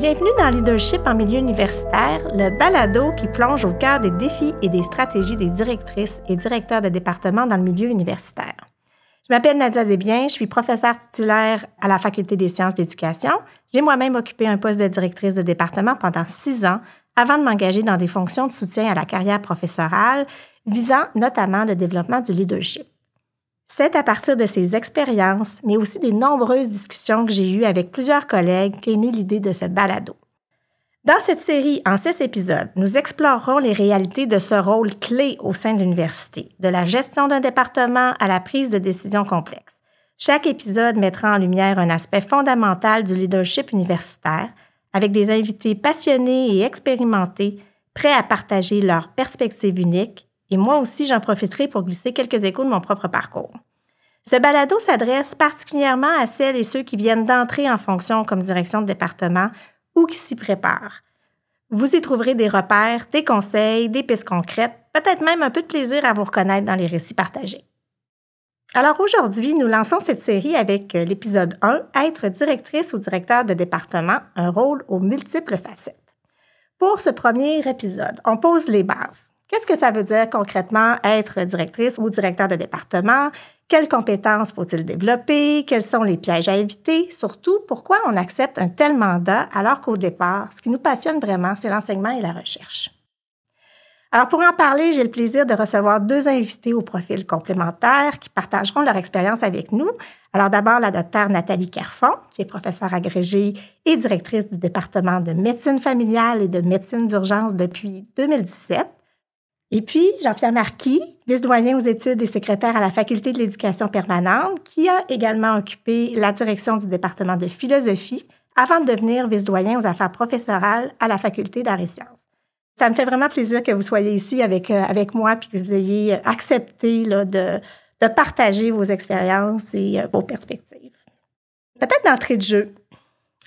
Bienvenue dans Leadership en milieu universitaire, le balado qui plonge au cœur des défis et des stratégies des directrices et directeurs de département dans le milieu universitaire. Je m'appelle Nadia Desbiens, je suis professeure titulaire à la Faculté des sciences de l'éducation. J'ai moi-même occupé un poste de directrice de département pendant 6 ans avant de m'engager dans des fonctions de soutien à la carrière professorale, visant notamment le développement du leadership. C'est à partir de ces expériences, mais aussi des nombreuses discussions que j'ai eues avec plusieurs collègues qu'est née l'idée de ce balado. Dans cette série, en 6 épisodes, nous explorerons les réalités de ce rôle clé au sein de l'université, de la gestion d'un département à la prise de décisions complexes. Chaque épisode mettra en lumière un aspect fondamental du leadership universitaire, avec des invités passionnés et expérimentés, prêts à partager leurs perspectives uniques. Et moi aussi, j'en profiterai pour glisser quelques échos de mon propre parcours. Ce balado s'adresse particulièrement à celles et ceux qui viennent d'entrer en fonction comme direction de département ou qui s'y préparent. Vous y trouverez des repères, des conseils, des pistes concrètes, peut-être même un peu de plaisir à vous reconnaître dans les récits partagés. Alors aujourd'hui, nous lançons cette série avec l'épisode 1, Être directrice ou directeur de département, un rôle aux multiples facettes. Pour ce premier épisode, on pose les bases. Qu'est-ce que ça veut dire concrètement être directrice ou directeur de département? Quelles compétences faut-il développer? Quels sont les pièges à éviter? Surtout, pourquoi on accepte un tel mandat alors qu'au départ, ce qui nous passionne vraiment, c'est l'enseignement et la recherche. Alors, pour en parler, j'ai le plaisir de recevoir 2 invités au profil complémentaire qui partageront leur expérience avec nous. Alors, d'abord, la docteure Nathalie Kerfon, qui est professeure agrégée et directrice du département de médecine familiale et de médecine d'urgence depuis 2017. Et puis, Jean-Pierre Marquis, vice-doyen aux études et secrétaire à la Faculté de l'éducation permanente, qui a également occupé la direction du département de philosophie avant de devenir vice-doyen aux affaires professorales à la Faculté d'arts et sciences. Ça me fait vraiment plaisir que vous soyez ici avec moi puis que vous ayez accepté là, de partager vos expériences et vos perspectives. Peut-être d'entrée de jeu.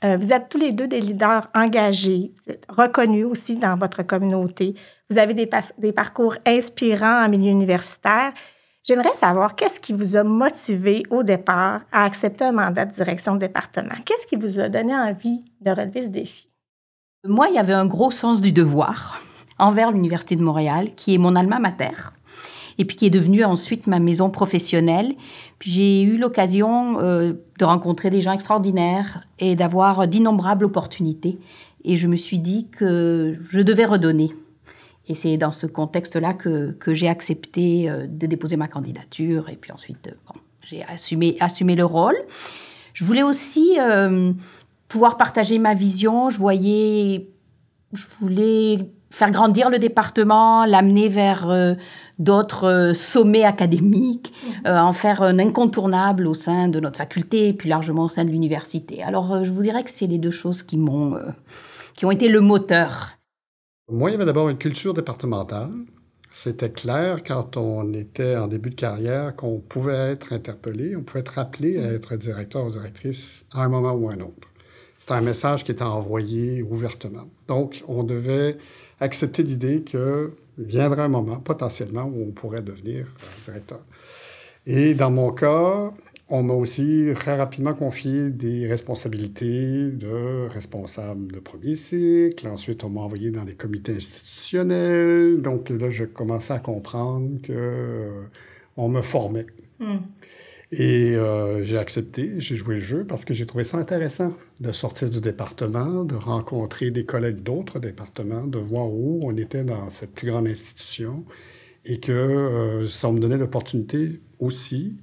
Vous êtes tous les 2 des leaders engagés, reconnus aussi dans votre communauté. Vous avez des parcours inspirants en milieu universitaire. J'aimerais savoir qu'est-ce qui vous a motivé au départ à accepter un mandat de direction de département? Qu'est-ce qui vous a donné envie de relever ce défi? Moi, il y avait un gros sens du devoir envers l'Université de Montréal, qui est mon alma mater, et puis qui est devenue ensuite ma maison professionnelle. Puis j'ai eu l'occasion de rencontrer des gens extraordinaires et d'avoir d'innombrables opportunités. Et je me suis dit que je devais redonner. Et c'est dans ce contexte-là que j'ai accepté de déposer ma candidature. Et puis ensuite, j'ai assumé le rôle. Je voulais aussi pouvoir partager ma vision. Je voulais faire grandir le département, l'amener vers d'autres sommets académiques, en faire un incontournable au sein de notre faculté et plus largement au sein de l'université. Alors, je vous dirais que c'est les 2 choses qui ont été le moteur. Moi, il y avait d'abord une culture départementale. C'était clair quand on était en début de carrière qu'on pouvait être interpellé, on pouvait être appelé à être directeur ou directrice à un moment ou à un autre. C'était un message qui était envoyé ouvertement. Donc, on devait accepter l'idée qu'il viendrait un moment, potentiellement, où on pourrait devenir directeur. Et dans mon cas, on m'a aussi très rapidement confié des responsabilités de responsable de premier cycle. Ensuite, on m'a envoyé dans des comités institutionnels. Donc là, je commençais à comprendre qu'on me formait. Et j'ai accepté, j'ai joué le jeu parce que j'ai trouvé ça intéressant de sortir du département, de rencontrer des collègues d'autres départements, de voir où on était dans cette plus grande institution et que ça me donnait l'opportunité aussi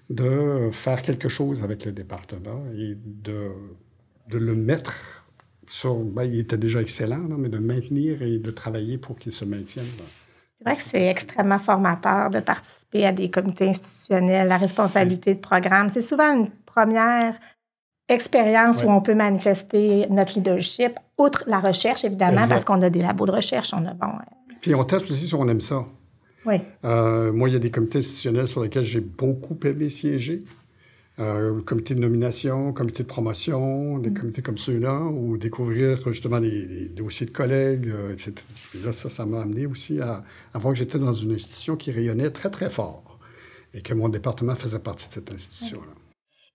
de faire quelque chose avec le département et de le mettre sur... il était déjà excellent, mais de maintenir et de travailler pour qu'il se maintienne. C'est vrai que c'est extrêmement formateur de participer à des comités institutionnels, la responsabilité de programme. C'est souvent une première expérience où on peut manifester notre leadership, outre la recherche, évidemment, parce qu'on a des labos de recherche. Puis on teste aussi si on aime ça. Oui. Moi, il y a des comités institutionnels sur lesquels j'ai beaucoup aimé siéger. Comité de nomination, comité de promotion, des comités comme ceux-là, ou découvrir justement des dossiers de collègues, etc. Et là, ça m'a amené aussi à voir que j'étais dans une institution qui rayonnait très, très fort et que mon département faisait partie de cette institution-là.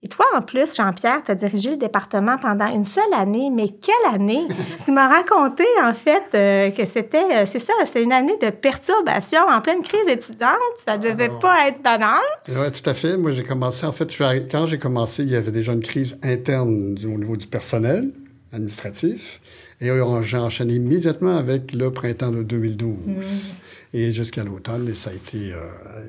Et toi, en plus, Jean-Pierre, tu as dirigé le département pendant une seule année. Mais quelle année! Tu m'as raconté, en fait, que c'était... c'est ça, c'est une année de perturbation en pleine crise étudiante. Ça devait pas être banal. Oui, tout à fait. Moi, j'ai commencé... En fait, quand j'ai commencé, il y avait déjà une crise interne au niveau du personnel administratif. Et j'ai enchaîné immédiatement avec le printemps de 2012. Et jusqu'à l'automne, et ça a été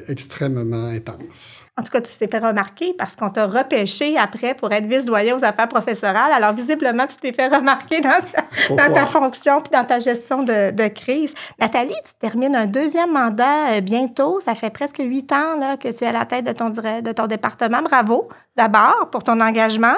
extrêmement intense. En tout cas, tu t'es fait remarquer parce qu'on t'a repêché après pour être vice-doyen aux affaires professorales. Alors, visiblement, tu t'es fait remarquer dans ta fonction puis dans ta gestion de crise. Nathalie, tu termines un deuxième mandat bientôt. Ça fait presque 8 ans là, que tu es à la tête de ton département. Bravo, d'abord, pour ton engagement.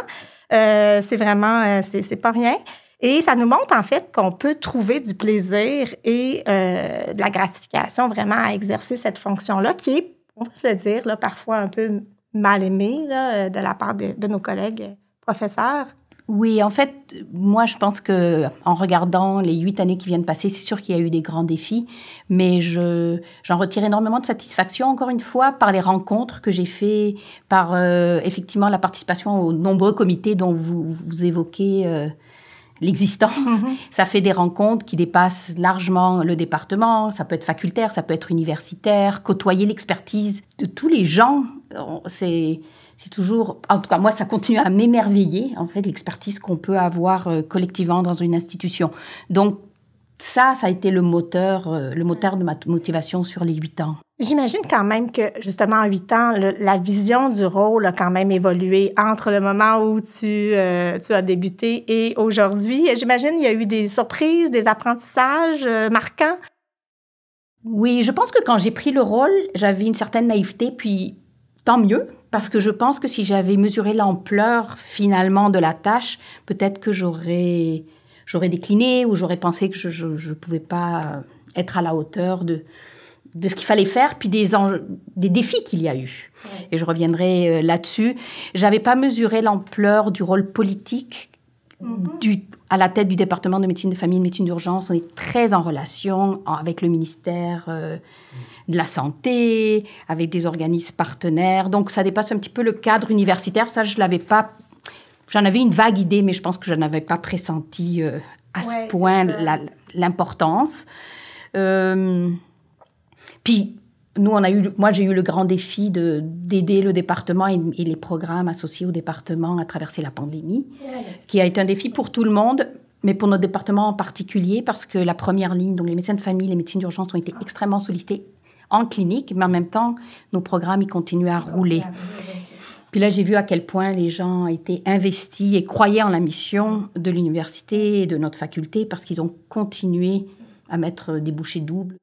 C'est vraiment, c'est pas rien. Et ça nous montre, en fait, qu'on peut trouver du plaisir et de la gratification vraiment à exercer cette fonction-là, qui est, on peut se le dire, là, parfois un peu mal aimée là, de la part de nos collègues professeurs. Oui, en fait, moi, je pense que en regardant les 8 années qui viennent de passer, c'est sûr qu'il y a eu des grands défis, mais j'en retire énormément de satisfaction, encore une fois, par les rencontres que j'ai faites, par effectivement la participation aux nombreux comités dont vous évoquez l'existence. Ça fait des rencontres qui dépassent largement le département. Ça peut être facultaire, ça peut être universitaire. Côtoyer l'expertise de tous les gens, c'est toujours... En tout cas, moi, ça continue à m'émerveiller, en fait, l'expertise qu'on peut avoir collectivement dans une institution. Donc, ça a été le moteur de ma motivation sur les 8 ans. J'imagine quand même que, justement, en 8 ans, la vision du rôle a quand même évolué entre le moment où tu as débuté et aujourd'hui. J'imagine qu'il y a eu des surprises, des apprentissages marquants. Oui, je pense que quand j'ai pris le rôle, j'avais une certaine naïveté, puis tant mieux, parce que je pense que si j'avais mesuré l'ampleur, finalement, de la tâche, peut-être que j'aurais décliné ou j'aurais pensé que je ne pouvais pas être à la hauteur de ce qu'il fallait faire, puis des défis qu'il y a eu. Ouais. Et je reviendrai là-dessus. Je n'avais pas mesuré l'ampleur du rôle politique à la tête du département de médecine de famille et de médecine d'urgence. On est très en relation avec le ministère de la Santé, avec des organismes partenaires. Donc, ça dépasse un petit peu le cadre universitaire. Ça, je ne l'avais pas... J'en avais une vague idée, mais je pense que je n'avais pas pressenti à ce point l'importance. Puis, moi, j'ai eu le grand défi d'aider le département et les programmes associés au département à traverser la pandémie, qui a été un défi pour tout le monde, mais pour notre département en particulier, parce que la première ligne, donc les médecins de famille, les médecines d'urgence ont été extrêmement sollicités en clinique, mais en même temps, nos programmes, ils continuaient à rouler. Puis là, j'ai vu à quel point les gens étaient investis et croyaient en la mission de l'université et de notre faculté, parce qu'ils ont continué à mettre des bouchées doubles.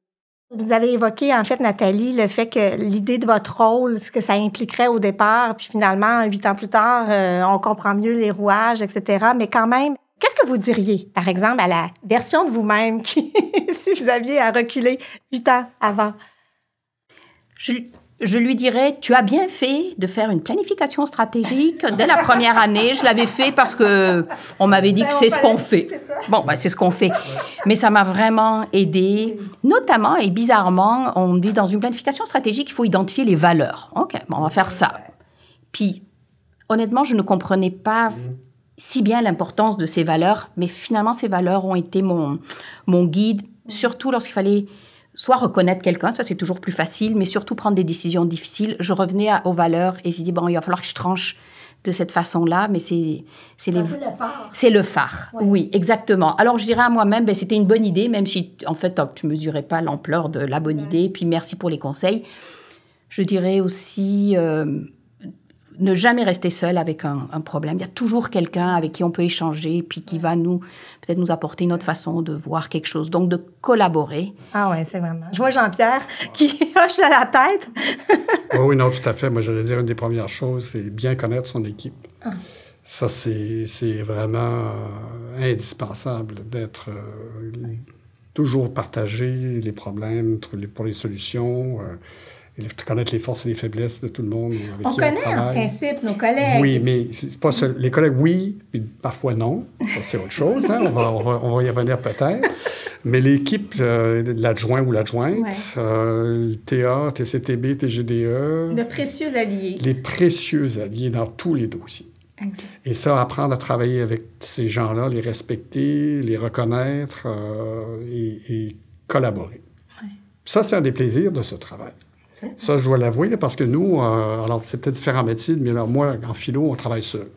Vous avez évoqué, en fait, Nathalie, le fait que l'idée de votre rôle, ce que ça impliquerait au départ, puis finalement, 8 ans plus tard, on comprend mieux les rouages, etc. Mais quand même, qu'est-ce que vous diriez, par exemple, à la version de vous-même qui, si vous aviez à reculer 8 ans avant? Je lui dirais, tu as bien fait de faire une planification stratégique dès la première année. Je l'avais fait parce qu'on m'avait dit que c'est ce qu'on fait. Bon, c'est ce qu'on fait. Mais ça m'a vraiment aidée, notamment et bizarrement, on dit dans une planification stratégique, il faut identifier les valeurs. OK, bon, on va faire ça. Puis, honnêtement, je ne comprenais pas si bien l'importance de ces valeurs, mais finalement, ces valeurs ont été mon guide, surtout lorsqu'il fallait... soit reconnaître quelqu'un, ça c'est toujours plus facile, mais surtout prendre des décisions difficiles. Je revenais aux valeurs et je dis, bon, il va falloir que je tranche de cette façon-là, mais c'est le phare. C'est le phare, ouais. Oui, exactement. Alors je dirais à moi-même, c'était une bonne idée, même si en fait tu ne mesurais pas l'ampleur de la bonne idée, puis merci pour les conseils. Je dirais aussi... ne jamais rester seul avec un problème. Il y a toujours quelqu'un avec qui on peut échanger, puis qui va peut-être nous apporter une autre façon de voir quelque chose. Donc, de collaborer. Ah oui, c'est vraiment... Je vois Jean-Pierre qui hoche à la tête. Oui, non, tout à fait. Moi, je vais dire une des premières choses, c'est bien connaître son équipe. Ah. Ça, c'est vraiment indispensable d'être... toujours partager les problèmes pour les solutions... connaître les forces et les faiblesses de tout le monde avec qui on connaît travaille. En principe nos collègues. Oui, mais c'est pas seul. Les collègues, oui, puis parfois non. Ça, c'est autre chose. Hein? On va y revenir peut-être. Mais l'équipe, l'adjoint ou l'adjointe, TA, TCTB, TGDE... De précieux alliés. Les précieux alliés dans tous les dossiers. Okay. Et ça, apprendre à travailler avec ces gens-là, les respecter, les reconnaître et collaborer. Ouais. Ça, c'est un des plaisirs de ce travail. Ça, je dois l'avouer, parce que nous, alors c'est peut-être différents métiers, mais alors moi, en philo, on travaille seul.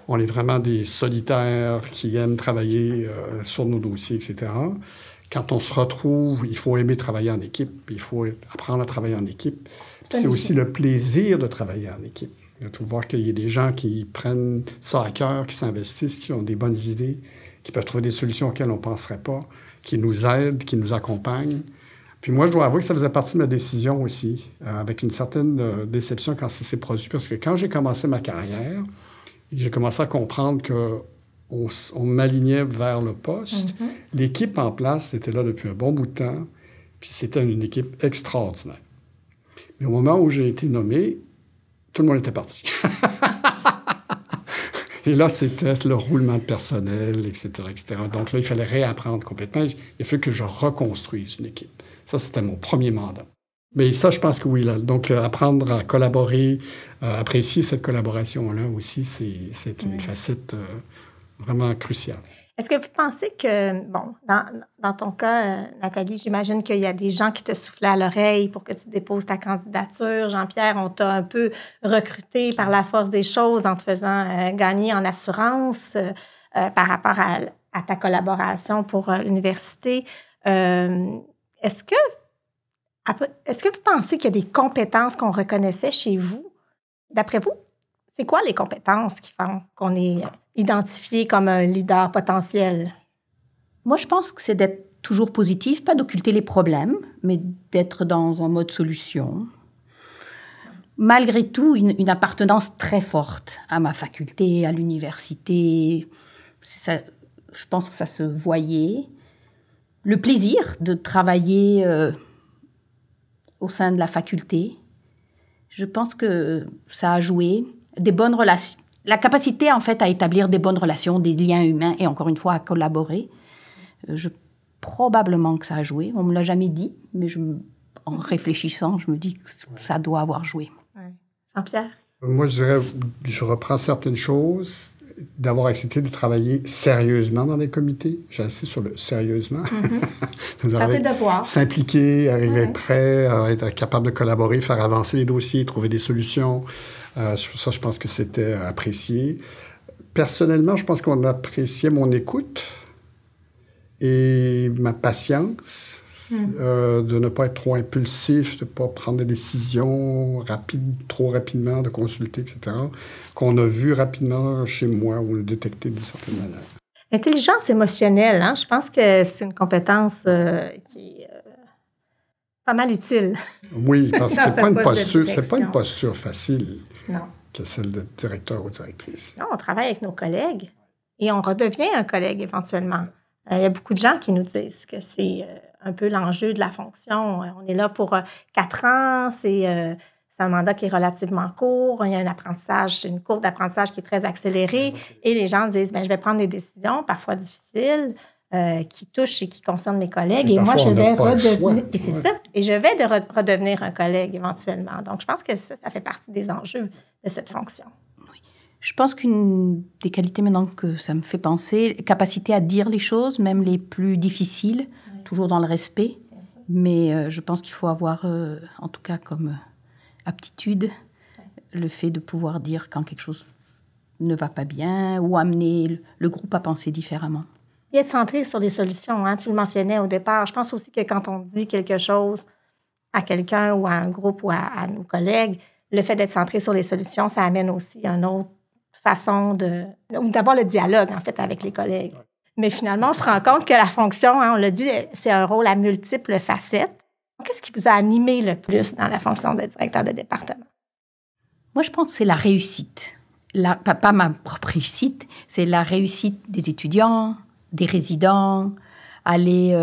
On est vraiment des solitaires qui aiment travailler sur nos dossiers, etc. Quand on se retrouve, il faut aimer travailler en équipe, il faut apprendre à travailler en équipe. Puis c'est aussi le plaisir de travailler en équipe. De voir qu'il y a des gens qui prennent ça à cœur, qui s'investissent, qui ont des bonnes idées, qui peuvent trouver des solutions auxquelles on ne penserait pas, qui nous aident, qui nous accompagnent. Puis moi, je dois avouer que ça faisait partie de ma décision aussi, avec une certaine déception quand ça s'est produit, parce que quand j'ai commencé ma carrière, et j'ai commencé à comprendre qu'on m'alignait vers le poste, l'équipe en place était là depuis un bon bout de temps, puis c'était une équipe extraordinaire. Mais au moment où j'ai été nommé, tout le monde était parti. Et là, c'était le roulement de personnel, etc., etc. Donc là, il fallait réapprendre complètement. Il a fallu que je reconstruise une équipe. Ça, c'était mon premier mandat. Mais ça, je pense que oui. Là. Donc, apprendre à collaborer, apprécier cette collaboration-là aussi, c'est une facette vraiment cruciale. Est-ce que vous pensez que, bon, dans ton cas, Nathalie, j'imagine qu'il y a des gens qui te soufflaient à l'oreille pour que tu déposes ta candidature. Jean-Pierre, on t'a un peu recruté par la force des choses en te faisant gagner en assurance par rapport à ta collaboration pour l'université. Est-ce que vous pensez qu'il y a des compétences qu'on reconnaissait chez vous? D'après vous, c'est quoi les compétences qui font qu'on est identifié comme un leader potentiel? Moi, je pense que c'est d'être toujours positif, pas d'occulter les problèmes, mais d'être dans un mode solution. Malgré tout, une appartenance très forte à ma faculté, à l'université. Ça, je pense que ça se voyait. Le plaisir de travailler au sein de la faculté. Je pense que ça a joué. Des bonnes relations. La capacité, en fait, à établir des bonnes relations, des liens humains et, encore une fois, à collaborer. Probablement que ça a joué. On ne me l'a jamais dit, mais en réfléchissant, je me dis que ça doit avoir joué. Ouais. Jean-Pierre? Moi, je dirais, je reprends certaines choses, d'avoir accepté de travailler sérieusement dans des comités. J'insiste sur le sérieusement. Faire tes devoirs. S'impliquer, arriver prêt, être capable de collaborer, faire avancer les dossiers, trouver des solutions. Ça, je pense que c'était apprécié. Personnellement, je pense qu'on appréciait mon écoute et ma patience, de ne pas être trop impulsif, de ne pas prendre des décisions trop rapidement, de consulter, etc., qu'on a vu rapidement chez moi ou le détecté d'une certaine manière. L'intelligence émotionnelle, hein? Je pense que c'est une compétence qui est pas mal utile. Oui, parce que c'est pas une posture facile que celle de directeur ou directrice. Non, on travaille avec nos collègues et on redevient un collègue éventuellement. Il y a beaucoup de gens qui nous disent que c'est un peu l'enjeu de la fonction. On est là pour 4 ans, c'est un mandat qui est relativement court, il y a un apprentissage, une courbe d'apprentissage qui est très accélérée et les gens disent, je vais prendre des décisions parfois difficiles qui touchent et qui concernent mes collègues et moi, je vais redevenir... Et c'est ça, et je vais redevenir un collègue éventuellement. Donc, je pense que ça fait partie des enjeux de cette fonction. Je pense qu'une des qualités maintenant que ça me fait penser, capacité à dire les choses, même les plus difficiles, toujours dans le respect. Mais je pense qu'il faut avoir, en tout cas comme aptitude, le fait de pouvoir dire quand quelque chose ne va pas bien ou amener le groupe à penser différemment. Et être centré sur les solutions, hein, tu le mentionnais au départ. Je pense aussi que quand on dit quelque chose à quelqu'un ou à un groupe ou à nos collègues, le fait d'être centré sur les solutions, ça amène aussi une autre façon d'avoir le dialogue, en fait, avec les collègues. Mais finalement, on se rend compte que la fonction, hein, on l'a dit, c'est un rôle à multiples facettes. Qu'est-ce qui vous a animé le plus dans la fonction de directeur de département? Moi, je pense que c'est la réussite. Pas ma propre réussite, c'est la réussite des étudiants, des résidents, aller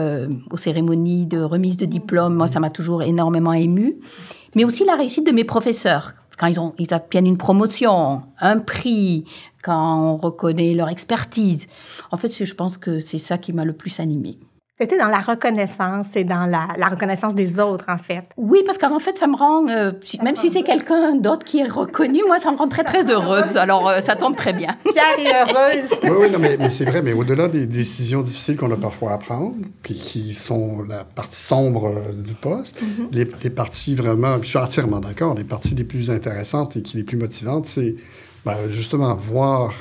aux cérémonies de remise de diplôme. Moi, ça m'a toujours énormément émue. Mais aussi la réussite de mes professeurs. Quand ils obtiennent une promotion, un prix, quand on reconnaît leur expertise. En fait, je pense que c'est ça qui m'a le plus animée. Tu étais dans la reconnaissance et dans la reconnaissance des autres, en fait. Oui, parce qu'en fait, ça me rend, même si c'est quelqu'un d'autre qui est reconnu, moi, ça me rend très, très heureuse. Alors, ça tombe très bien. Fière et heureuse. Oui, non, mais c'est vrai, mais au-delà des décisions difficiles qu'on a parfois à prendre, puis qui sont la partie sombre du poste, les parties vraiment, je suis entièrement d'accord, les parties les plus intéressantes et les plus motivantes, c'est justement voir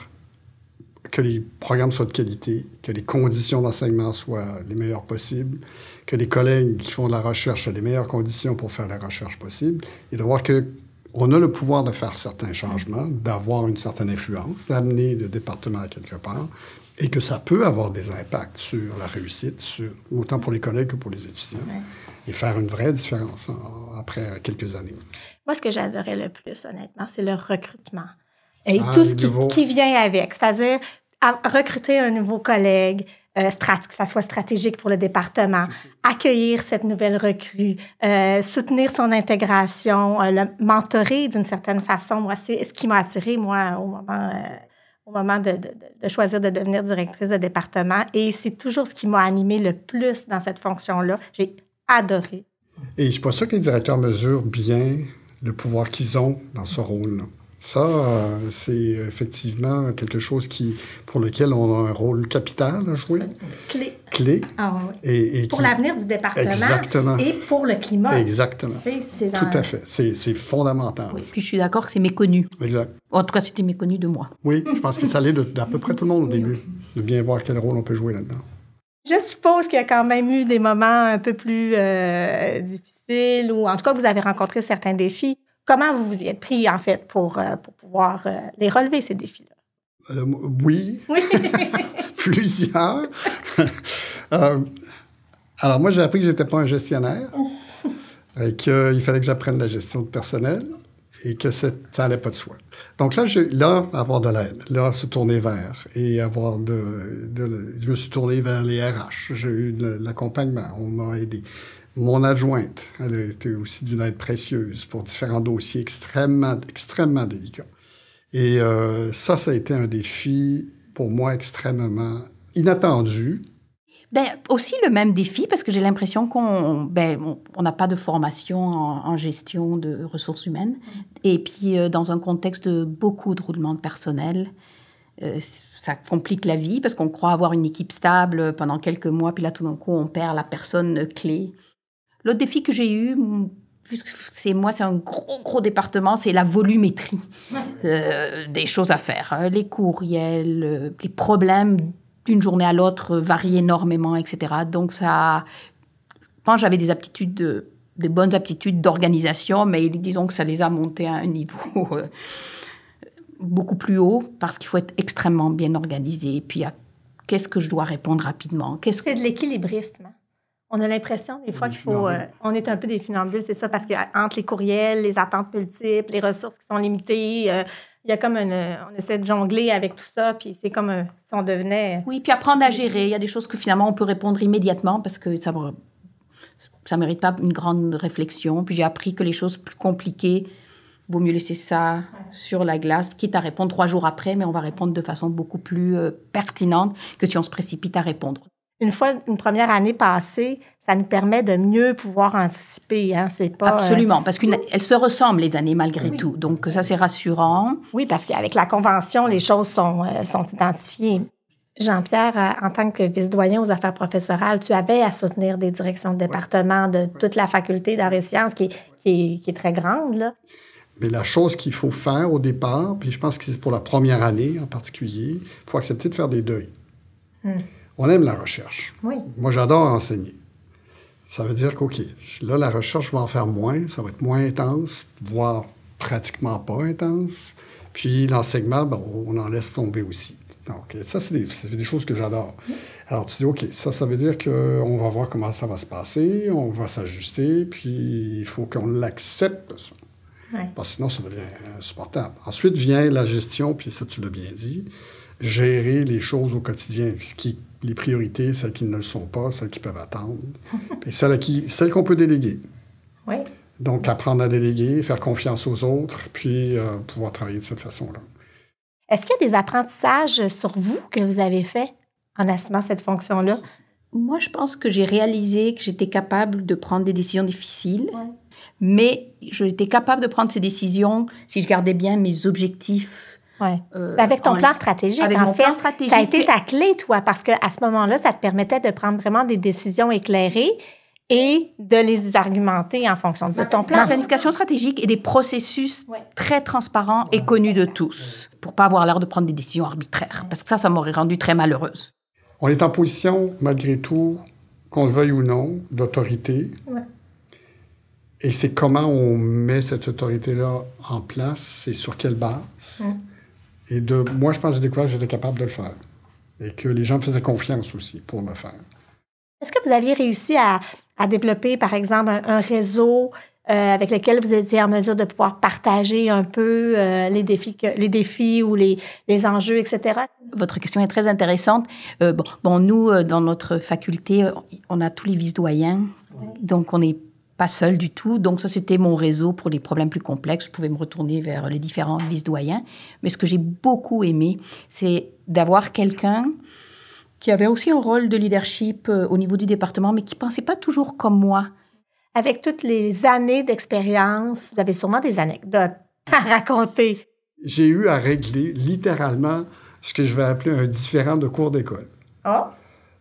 que les programmes soient de qualité, que les conditions d'enseignement soient les meilleures possibles, que les collègues qui font de la recherche aient les meilleures conditions pour faire la recherche possible, et de voir qu'on a le pouvoir de faire certains changements, d'avoir une certaine influence, d'amener le département à quelque part, et que ça peut avoir des impacts sur la réussite, autant pour les collègues que pour les étudiants, et faire une vraie différence après quelques années. Moi, ce que j'adorais le plus, honnêtement, c'est le recrutement. Et tout ce qui vient avec, c'est-à-dire recruter un nouveau collègue, que ça soit stratégique pour le département, accueillir cette nouvelle recrue, soutenir son intégration, le mentorer d'une certaine façon. Moi, c'est ce qui m'a attirée, moi, au moment de choisir de devenir directrice de département. Et c'est toujours ce qui m'a animée le plus dans cette fonction-là. J'ai adoré. Et je ne suis pas sûr que les directeurs mesurent bien le pouvoir qu'ils ont dans ce rôle-là. Ça, c'est effectivement quelque chose pour lequel on a un rôle capital à jouer. Clé. Ah, oui. Et pour l'avenir du département. Exactement. Et pour le climat. Exactement. Tout à fait. C'est fondamental. Oui, puis je suis d'accord que c'est méconnu. Exact. En tout cas, c'était méconnu de moi. Oui, je pense que ça l'est d'à peu près tout le monde au début, de bien voir quel rôle on peut jouer là-dedans. Je suppose qu'il y a quand même eu des moments un peu plus difficiles, ou en tout cas, vous avez rencontré certains défis. Comment vous vous y êtes pris, en fait, pour pouvoir les relever, ces défis-là? Oui. Plusieurs. Alors, moi, j'ai appris que je n'étais pas un gestionnaire, et qu'il fallait que j'apprenne la gestion de personnel, et que ça n'allait pas de soi. Donc là, avoir de l'aide, là, se tourner vers, et avoir je me suis tourné vers les RH. J'ai eu de l'accompagnement, on m'a aidé. Mon adjointe, elle a été aussi d'une aide précieuse pour différents dossiers extrêmement, extrêmement délicats. Et ça a été un défi pour moi extrêmement inattendu. Ben, aussi le même défi, parce que j'ai l'impression qu'on n'a pas de formation en gestion de ressources humaines. Et puis, dans un contexte de beaucoup de roulement de personnel, ça complique la vie, parce qu'on croit avoir une équipe stable pendant quelques mois, puis là, tout d'un coup, on perd la personne clé. L'autre défi que j'ai eu, puisque c'est un gros département, c'est la volumétrie des choses à faire. Les courriels, les problèmes d'une journée à l'autre varient énormément, etc. Donc, je pense que j'avais des bonnes aptitudes d'organisation, mais disons que ça les a montées à un niveau beaucoup plus haut, parce qu'il faut être extrêmement bien organisé. Et puis, qu'est-ce que je dois répondre rapidement? C'est de l'équilibrisme. On a l'impression, des fois, qu'il faut... on est un peu des funambules, c'est ça, parce qu'entre les courriels, les attentes multiples, les ressources qui sont limitées, il y a comme on essaie de jongler avec tout ça, puis c'est comme si on devenait... Oui, puis apprendre à gérer. Il y a des choses que finalement, on peut répondre immédiatement parce que ça ne mérite pas une grande réflexion. Puis j'ai appris que les choses plus compliquées, vaut mieux laisser ça sur la glace, quitte à répondre 3 jours après, mais on va répondre de façon beaucoup plus pertinente que si on se précipite à répondre. Une fois une première année passée, ça nous permet de mieux pouvoir anticiper. Hein? C'est pas, absolument, parce qu'elles se ressemblent, les années, malgré tout. Donc, ça, c'est rassurant. Oui, parce qu'avec la convention, les choses sont identifiées. Jean-Pierre, en tant que vice-doyen aux affaires professorales, tu avais à soutenir des directions de département de toute la faculté d'arts et sciences qui est très grande, là. Mais la chose qu'il faut faire au départ, puis je pense que c'est pour la première année en particulier, il faut accepter de faire des deuils. On aime la recherche. Oui. Moi, j'adore enseigner. Ça veut dire qu'OK, là, la recherche va en faire moins, ça va être moins intense, voire pratiquement pas intense. Puis l'enseignement, on en laisse tomber aussi. Donc, ça, c'est des choses que j'adore. Alors, tu dis, OK, ça veut dire qu'on va voir comment ça va se passer, on va s'ajuster, puis il faut qu'on l'accepte, ça. Ouais. Parce que sinon, ça devient insupportable. Ensuite vient la gestion, puis ça, tu l'as bien dit, gérer les choses au quotidien, les priorités, celles qui ne le sont pas, celles qui peuvent attendre, et celles qu'on peut déléguer. Oui. Donc, apprendre à déléguer, faire confiance aux autres, puis pouvoir travailler de cette façon-là. Est-ce qu'il y a des apprentissages sur vous que vous avez faits en assumant cette fonction-là? Moi, je pense que j'ai réalisé que j'étais capable de prendre des décisions difficiles, mais j'étais capable de prendre ces décisions si je gardais bien mes objectifs. Avec ton plan stratégique, avec en mon fait, plan stratégique, ça a été ta clé, toi, parce qu'à ce moment-là, ça te permettait de prendre vraiment des décisions éclairées et de les argumenter en fonction de ton plan. La planification stratégique et des processus très transparents et connus de tous, pour pas avoir l'air de prendre des décisions arbitraires, parce que ça m'aurait rendue très malheureuse. On est en position, malgré tout, qu'on le veuille ou non, d'autorité. Et c'est comment on met cette autorité-là en place et sur quelle base. Et moi, je pense que j'ai découvert que j'étais capable de le faire. Et que les gens me faisaient confiance aussi pour le faire. Est-ce que vous aviez réussi à développer, par exemple, un réseau avec lequel vous étiez en mesure de pouvoir partager un peu les défis ou les enjeux, etc.? Votre question est très intéressante. Nous, dans notre faculté, on a tous les vice-doyens. Donc, on n'est pas seul du tout. Donc, ça, c'était mon réseau pour les problèmes plus complexes. Je pouvais me retourner vers les différents vice-doyens. Mais ce que j'ai beaucoup aimé, c'est d'avoir quelqu'un qui avait aussi un rôle de leadership au niveau du département, mais qui ne pensait pas toujours comme moi. Avec toutes les années d'expérience, vous avez sûrement des anecdotes à raconter. J'ai eu à régler littéralement ce que je vais appeler un différend de cours d'école.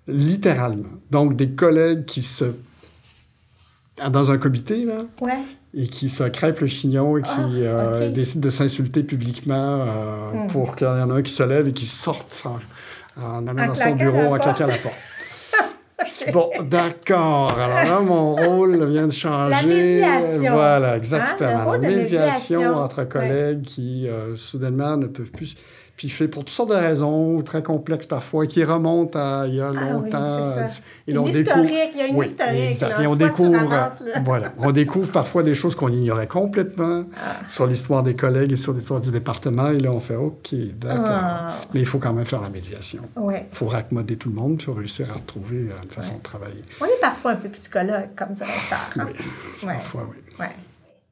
Littéralement. Donc, des collègues qui dans un comité, là, et qui se crêpent le chignon et qui décident de s'insulter publiquement pour qu'il y en ait un qui se lève et qui sorte en allant dans son bureau en claquant la porte. Bon, d'accord. Alors là, mon rôle vient de changer. La médiation. Voilà, exactement. La médiation entre collègues qui, soudainement, ne peuvent plus piffer pour toutes sortes de raisons, très complexes parfois, qui remontent à il y a longtemps. Oui, c'est ça. Et Il y a une historique. Là, et on découvre parfois des choses qu'on ignorait complètement sur l'histoire des collègues et sur l'histoire du département. Et là, on fait OK, d'accord. Mais il faut quand même faire la médiation. Il faut raccommoder tout le monde, puis réussir à retrouver une façon de travailler. On est parfois un peu psychologue comme directeur. Parfois, oui.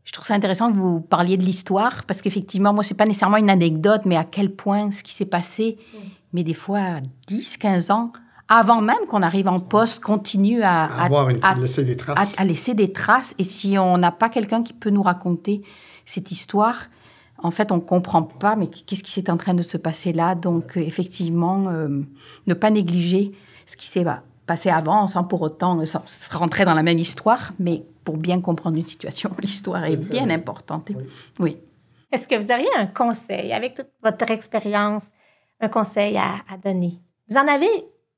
Je trouve ça intéressant que vous parliez de l'histoire, parce qu'effectivement, moi, ce n'est pas nécessairement une anecdote, mais à quel point ce qui s'est passé, mais des fois, à 10, 15 ans, avant même qu'on arrive en poste, continue à laisser des traces. À laisser des traces. Et si on n'a pas quelqu'un qui peut nous raconter cette histoire, en fait, on ne comprend pas, mais qu'est-ce qui s'est en train de se passer là? Donc, effectivement, ne pas négliger ce qui s'est passé avant, sans pour autant rentrer dans la même histoire, mais pour bien comprendre une situation, l'histoire est bien importante. Oui. Est-ce que vous auriez un conseil, avec toute votre expérience, un conseil à donner? Vous en avez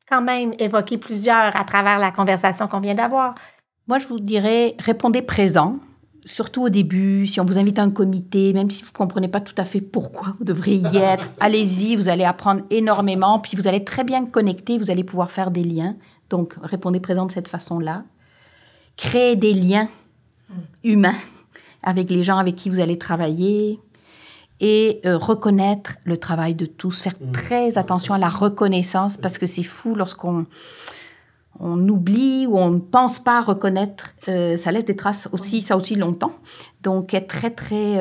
quand même évoqué plusieurs à travers la conversation qu'on vient d'avoir. Moi, je vous dirais, répondez présent, surtout au début. Si on vous invite à un comité, même si vous ne comprenez pas tout à fait pourquoi vous devriez y être, allez-y, vous allez apprendre énormément, puis vous allez très bien connecter, vous allez pouvoir faire des liens. Donc, répondez présent de cette façon-là. Créer des liens humains avec les gens avec qui vous allez travailler et reconnaître le travail de tous, faire très attention à la reconnaissance, parce que c'est fou lorsqu'on oublie ou on ne pense pas reconnaître, ça laisse des traces aussi longtemps. Donc, être très, très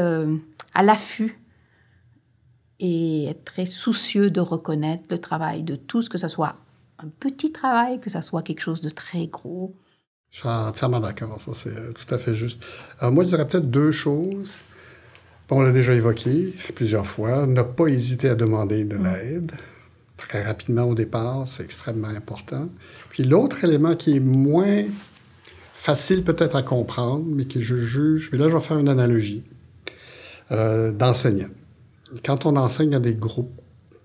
à l'affût et être très soucieux de reconnaître le travail de tous, que ce soit un petit travail, que ce soit quelque chose de très gros. Je suis entièrement d'accord, ça c'est tout à fait juste. Moi, je dirais peut-être deux choses. On l'a déjà évoqué plusieurs fois. Ne pas hésiter à demander de l'aide. Très rapidement au départ, c'est extrêmement important. Puis l'autre élément qui est moins facile peut-être à comprendre, mais que je juge, mais là je vais faire une analogie, d'enseignant. Quand on enseigne à des groupes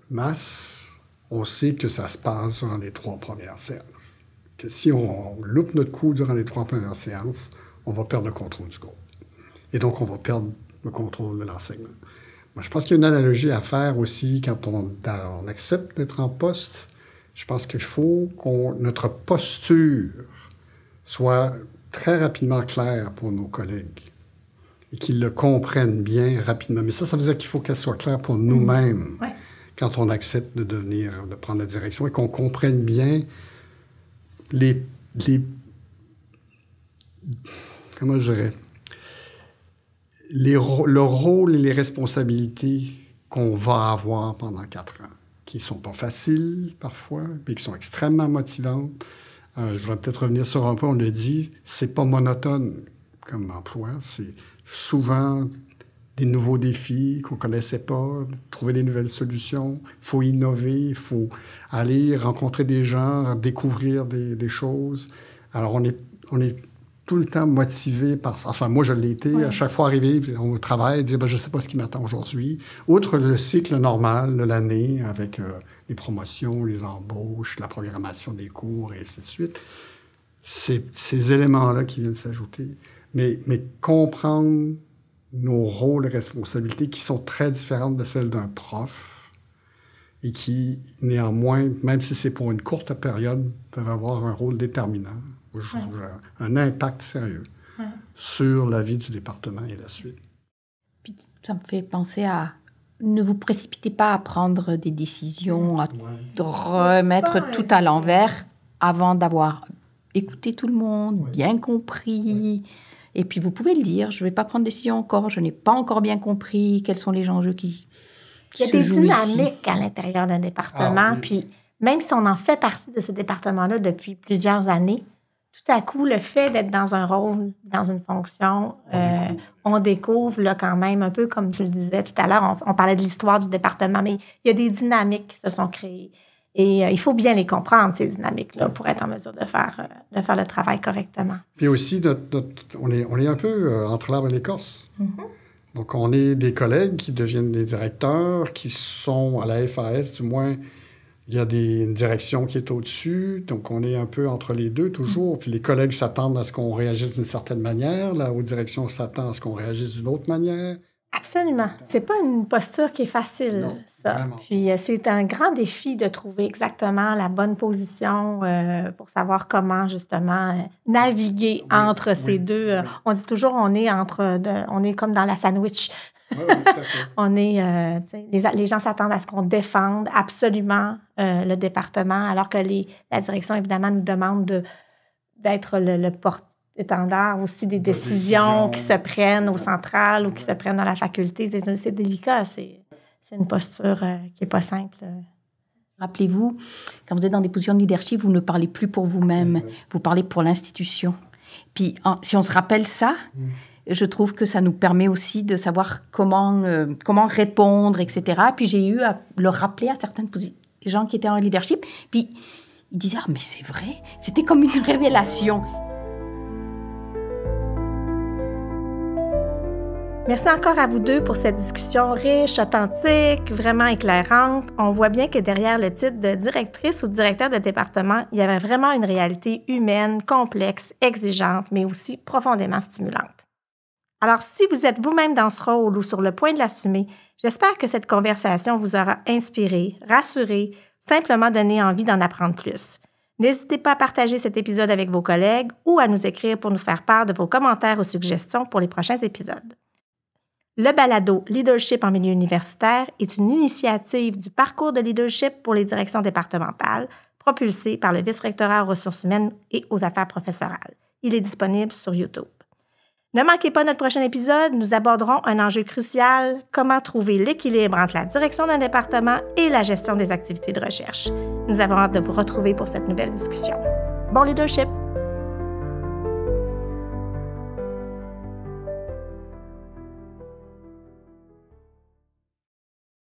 masse, on sait que ça se passe durant les 3 premières séances. Que si on loupe notre coup durant les 3 premières séances, on va perdre le contrôle du groupe. Et donc, on va perdre le contrôle de l'enseignement. Moi, je pense qu'il y a une analogie à faire aussi quand on accepte d'être en poste. Je pense qu'il faut que notre posture soit très rapidement claire pour nos collègues et qu'ils le comprennent bien rapidement. Mais ça veut dire qu'il faut qu'elle soit claire pour nous-mêmes quand on accepte de prendre la direction et qu'on comprenne bien comment je dirais, le rôle et les responsabilités qu'on va avoir pendant 4 ans, qui ne sont pas faciles parfois, mais qui sont extrêmement motivantes. Je voudrais peut-être revenir sur un point, on le dit, c'est pas monotone comme emploi, c'est souvent des nouveaux défis qu'on ne connaissait pas, trouver des nouvelles solutions, il faut innover, il faut aller rencontrer des gens, découvrir des choses. Alors, on est tout le temps motivé par ça. Enfin, moi, je l'ai été. À chaque fois arrivé au travail, dire je ne sais pas ce qui m'attend aujourd'hui. Outre le cycle normal de l'année avec les promotions, les embauches, la programmation des cours et ainsi de suite, c'est ces éléments-là qui viennent s'ajouter. Mais comprendre nos rôles et responsabilités qui sont très différentes de celles d'un prof et qui, néanmoins, même si c'est pour une courte période, peuvent avoir un rôle déterminant, un impact sérieux sur la vie du département et la suite. Puis, ça me fait penser à ne vous précipitez pas à prendre des décisions, à remettre tout à l'envers avant d'avoir écouté tout le monde, bien compris. Et puis, vous pouvez le dire, je ne vais pas prendre de décision encore, je n'ai pas encore bien compris quels sont les enjeux qui Il y a des dynamiques à l'intérieur d'un département, puis même si on en fait partie de ce département-là depuis plusieurs années, tout à coup, le fait d'être dans un rôle, dans une fonction, on découvre là, quand même, un peu comme je le disais tout à l'heure, on parlait de l'histoire du département, mais il y a des dynamiques qui se sont créées. Et il faut bien les comprendre, ces dynamiques-là, pour être en mesure de faire le travail correctement. Puis aussi, on est un peu entre l'arbre et l'écorce. Donc, on est des collègues qui deviennent des directeurs, qui sont à la FAS, du moins, il y a une direction qui est au-dessus. Donc, on est un peu entre les deux toujours. Puis les collègues s'attendent à ce qu'on réagisse d'une certaine manière. La haute direction s'attend à ce qu'on réagisse d'une autre manière. Absolument. C'est pas une posture qui est facile, non, ça. Vraiment. Puis c'est un grand défi de trouver exactement la bonne position pour savoir comment, justement, naviguer entre ces deux. On dit toujours on est comme dans la sandwich. Oui, tout à fait. On est, les gens s'attendent à ce qu'on défende absolument le département, alors que la direction, évidemment, nous demande d'être le porte-étendard aussi des décisions qui se prennent au central ou qui se prennent dans la faculté. C'est délicat. C'est une posture qui n'est pas simple. Rappelez-vous, quand vous êtes dans des positions de leadership, vous ne parlez plus pour vous-même, vous parlez pour l'institution. Puis, si on se rappelle ça, je trouve que ça nous permet aussi de savoir comment répondre, etc. Puis j'ai eu à le rappeler à certaines gens qui étaient en leadership. Puis ils disaient « Ah, mais c'est vrai !» C'était comme une révélation. Merci encore à vous deux pour cette discussion riche, authentique, vraiment éclairante. On voit bien que derrière le titre de directrice ou directeur de département, il y avait vraiment une réalité humaine, complexe, exigeante, mais aussi profondément stimulante. Alors, si vous êtes vous-même dans ce rôle ou sur le point de l'assumer, j'espère que cette conversation vous aura inspiré, rassuré, simplement donné envie d'en apprendre plus. N'hésitez pas à partager cet épisode avec vos collègues ou à nous écrire pour nous faire part de vos commentaires ou suggestions pour les prochains épisodes. Le balado Leadership en milieu universitaire est une initiative du parcours de leadership pour les directions départementales, propulsée par le vice-rectorat aux ressources humaines et aux affaires professorales. Il est disponible sur YouTube. Ne manquez pas notre prochain épisode, nous aborderons un enjeu crucial, comment trouver l'équilibre entre la direction d'un département et la gestion des activités de recherche. Nous avons hâte de vous retrouver pour cette nouvelle discussion. Bon leadership!